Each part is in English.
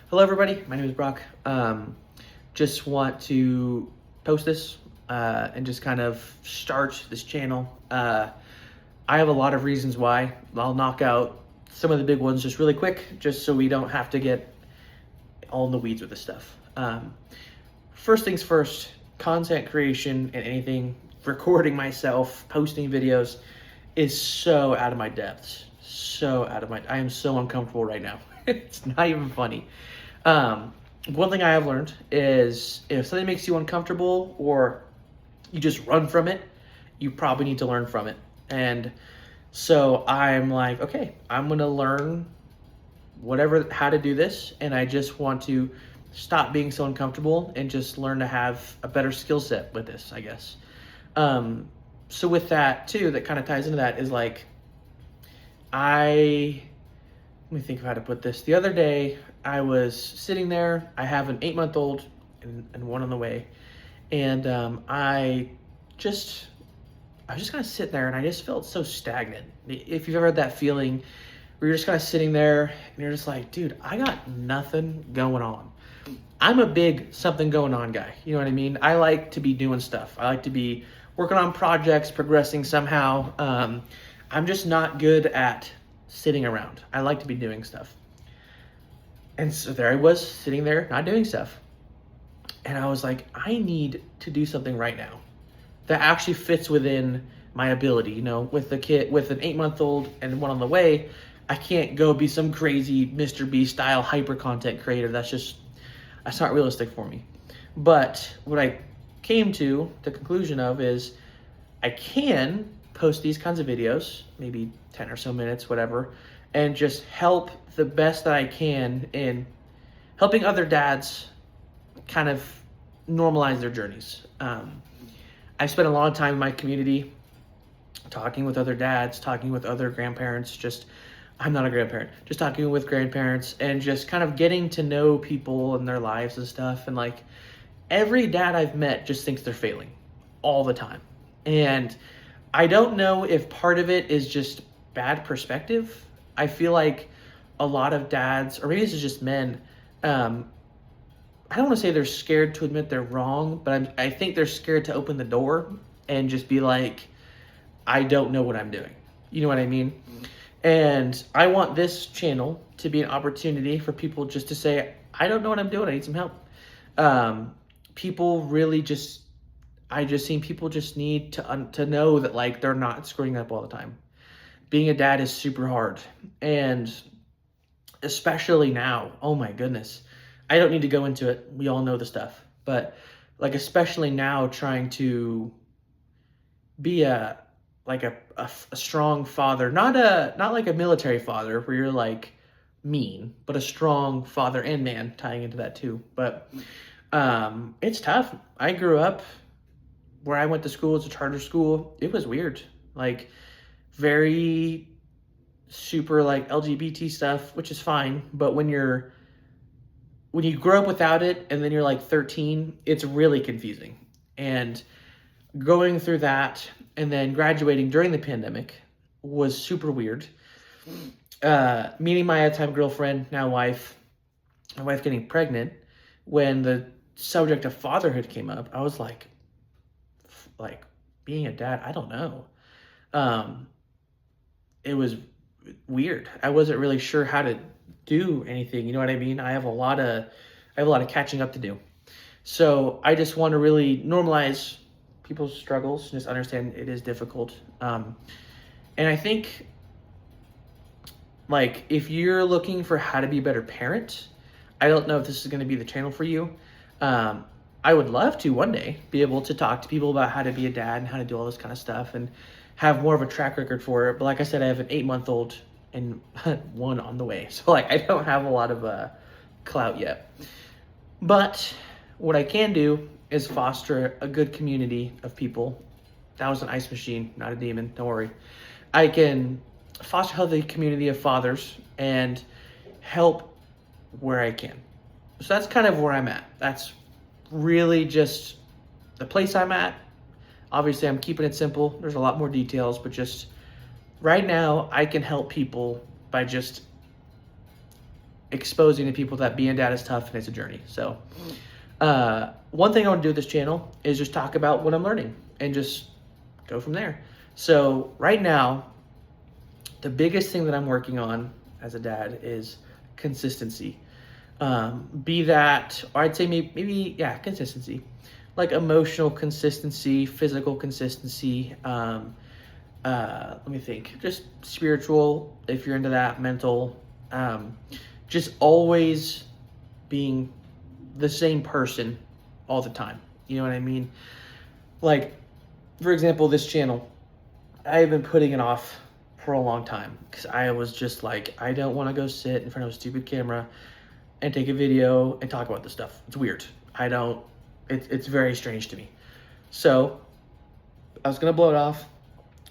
Hello everybody, my name is Brock. Just want to post this and just kind of start this channel. I have a lot of reasons why. I'll knock out some of the big ones just really quick, just so we don't have to get all in the weeds with this stuff. First things first, content creation and anything, recording myself, posting videos is so out of my depths. I am so uncomfortable right now. It's not even funny. One thing I have learned is if something makes you uncomfortable or you just run from it, you probably need to learn from it. And so I'm like, okay, I'm going to learn how to do this. And I just want to stop being so uncomfortable and just learn to have a better skill set with this, I guess. So with that too, that kind of ties into that is like, let me think of how to put this. The other day, I was sitting there. I have an 8-month-old and one on the way. And I was just kind of sitting there and I just felt so stagnant. If you've ever had that feeling where you're just kind of sitting there and you're just like, dude, I got nothing going on. I'm a big something going on guy. You know what I mean? I like to be doing stuff. I like to be working on projects, progressing somehow. I'm just not good at sitting around. I like to be doing stuff. And so there I was sitting there, not doing stuff. And I was like, I need to do something right now that actually fits within my ability. You know, with an 8-month-old and one on the way, I can't go be some crazy Mr. Beast style hyper content creator. That's not realistic for me. But what I came to the conclusion of is I can post these kinds of videos, maybe 10 or so minutes, whatever, and just help the best that I can in helping other dads kind of normalize their journeys. I've spent a lot of time in my community talking with other dads, talking with other grandparents, I'm not a grandparent, just talking with grandparents and just kind of getting to know people and their lives and stuff. And like every dad I've met just thinks they're failing all the time. And I don't know if part of it is just bad perspective. I feel like a lot of dads, or maybe this is just men, I don't want to say they're scared to admit they're wrong, but I think they're scared to open the door and just be like, I don't know what I'm doing. You know what I mean? Mm-hmm. And I want this channel to be an opportunity for people just to say, I don't know what I'm doing. I need some help. I just seen people just need to know that like they're not screwing up all the time. Being a dad is super hard. And especially now, oh my goodness. I don't need to go into it. We all know the stuff. But like especially now trying to be a strong father, not like a military father where you're like mean, but a strong father and man, tying into that too. But it's tough. I grew up where I went to school, it's a charter school. It was weird, like very super like LGBT stuff, which is fine. But when you grow up without it and then you're like 13, it's really confusing. And going through that and then graduating during the pandemic was super weird. Meeting my at-time girlfriend, now wife, my wife getting pregnant, when the subject of fatherhood came up, I was like being a dad, I don't know. It was weird. I wasn't really sure how to do anything. You know what I mean? I have a lot of catching up to do. So I just want to really normalize people's struggles, just understand it is difficult. And I think like if you're looking for how to be a better parent, I don't know if this is going to be the channel for you. I would love to one day be able to talk to people about how to be a dad and how to do all this kind of stuff and have more of a track record for it. But like I said, I have an 8-month-old and one on the way. So like I don't have a lot of clout yet. But what I can do is foster a good community of people. That was an ice machine, not a demon, don't worry. I can foster a healthy community of fathers and help where I can. So that's kind of where I'm at. That's really just the place I'm at. Obviously, I'm keeping it simple. There's a lot more details, but just right now, I can help people by just exposing to people that being a dad is tough and it's a journey. So one thing I want to do with this channel is just talk about what I'm learning and just go from there. So right now, the biggest thing that I'm working on as a dad is consistency. Be that, or I'd say maybe consistency, like emotional consistency, physical consistency. Let me think, just spiritual, if you're into that, mental, just always being the same person all the time. You know what I mean? Like, for example, this channel, I've been putting it off for a long time because I was just like, I don't want to go sit in front of a stupid camera and take a video and talk about this stuff. It's weird. It's very strange to me. So I was going to blow it off,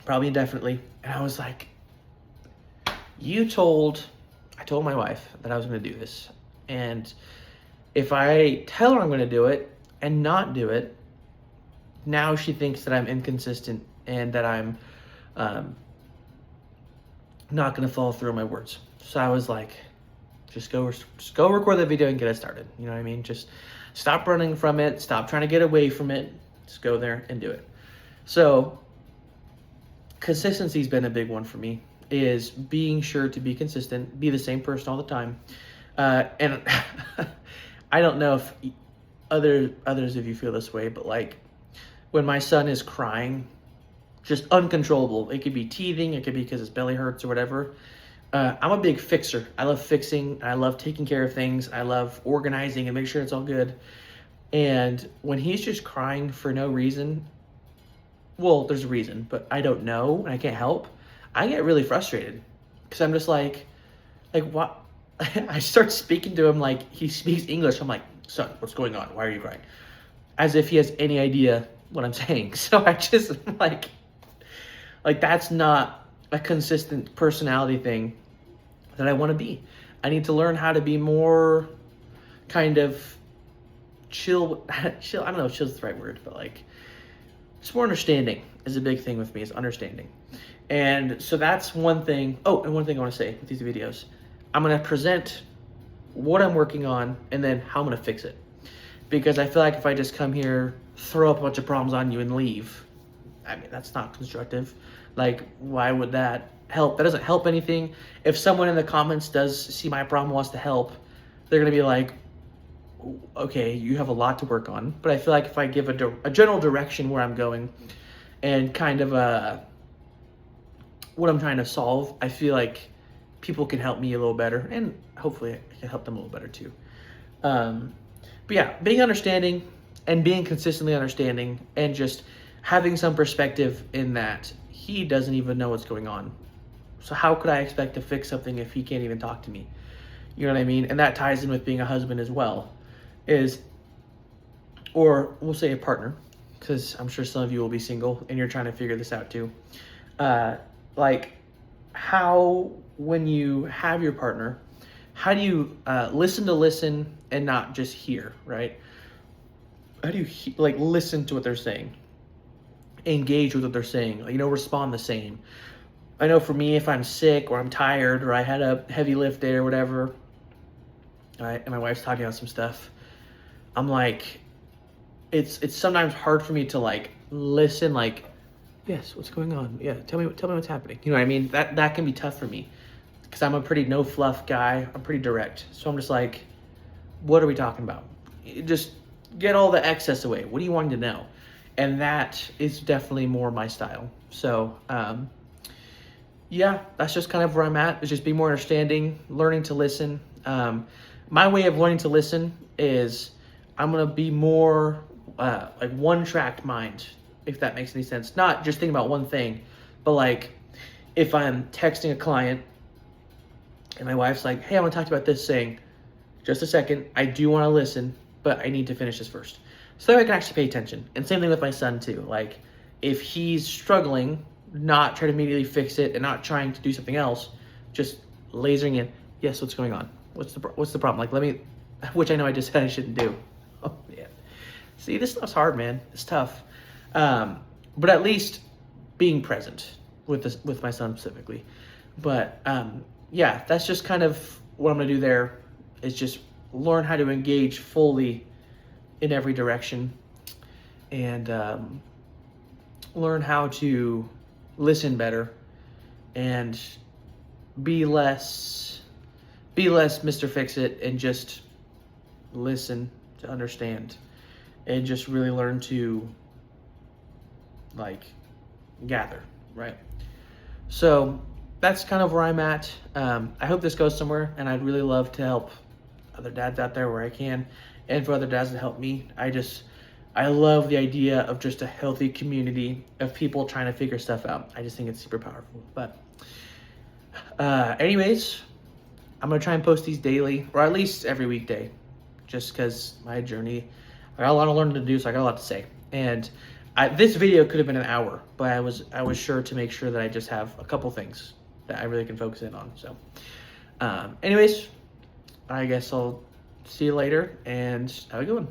probably indefinitely. And I was like, I told my wife that I was going to do this. And if I tell her I'm going to do it and not do it, now she thinks that I'm inconsistent and that I'm not going to follow through on my words. So I was like, just go record the video and get it started. You know what I mean? Just stop running from it. Stop trying to get away from it. Just go there and do it. So consistency's been a big one for me, is being sure to be consistent, be the same person all the time. And I don't know if others of you feel this way, but like when my son is crying, just uncontrollable. It could be teething, it could be because his belly hurts or whatever. I'm a big fixer. I love fixing. I love taking care of things. I love organizing and make sure it's all good. And when he's just crying for no reason, well, there's a reason, but I don't know and I can't help, I get really frustrated because I'm just like what? I start speaking to him like he speaks English. I'm like, son, what's going on? Why are you crying? As if he has any idea what I'm saying. So I just like that's not a consistent personality thing that I want to be. I need to learn how to be more kind of chill. I don't know if chill's the right word, but like just more understanding is a big thing with me, is understanding. And so that's one thing. Oh, and one thing I want to say with these videos, I'm going to present what I'm working on and then how I'm going to fix it. Because I feel like if I just come here, throw up a bunch of problems on you and leave, I mean, that's not constructive. Like, why would that help? That doesn't help anything. If someone in the comments does see my problem, wants to help, they're going to be like, okay, you have a lot to work on. But I feel like if I give a general direction where I'm going and kind of what I'm trying to solve, I feel like people can help me a little better, and hopefully I can help them a little better too. But yeah, being understanding and being consistently understanding and just having some perspective in that he doesn't even know what's going on. So how could I expect to fix something if he can't even talk to me? You know what I mean? And that ties in with being a husband as well, or we'll say a partner, because I'm sure some of you will be single and you're trying to figure this out too. Like how, when you have your partner, how do you listen and not just hear, right? How do you listen to what they're saying, engage with what they're saying, respond the same? I know for me, if I'm sick or I'm tired or I had a heavy lift day or whatever, and my wife's talking about some stuff, I'm like, it's sometimes hard for me to listen, yes, what's going on? Yeah, tell me what's happening. You know what I mean? That can be tough for me because I'm a pretty no fluff guy. I'm pretty direct. So I'm just like, what are we talking about? Just get all the excess away. What do you want to know? And that is definitely more my style. So, yeah, that's just kind of where I'm at. Is just be more understanding, learning to listen. My way of learning to listen is I'm going to be more one-track mind, if that makes any sense. Not just thinking about one thing, but if I'm texting a client and my wife's like, hey, I want to talk about this, saying, just a second, I do want to listen, but I need to finish this first. So that I can actually pay attention. And same thing with my son too. If he's struggling, not try to immediately fix it and not trying to do something else, just lasering in, yes, what's going on? What's the problem? Which I know I just said I shouldn't do. Oh, man. See, this stuff's hard, man. It's tough. But at least being present with my son specifically. But yeah, that's just kind of what I'm gonna do there. is just learn how to engage fully in every direction, and learn how to listen better, and be less Mr. Fix-It, and just listen to understand, and just really learn to like gather, right? So that's kind of where I'm at. I hope this goes somewhere, and I'd really love to help other dads out there where I can, and for other dads to help me. I love the idea of just a healthy community of people trying to figure stuff out. I just think it's super powerful. But anyways, I'm gonna try and post these daily, or at least every weekday, just because my journey, I got a lot of learning to do, so I got a lot to say. And this video could have been an hour, but I was sure to make sure that I just have a couple things that I really can focus in on. So anyways, I guess I'll see you later, and have a good one.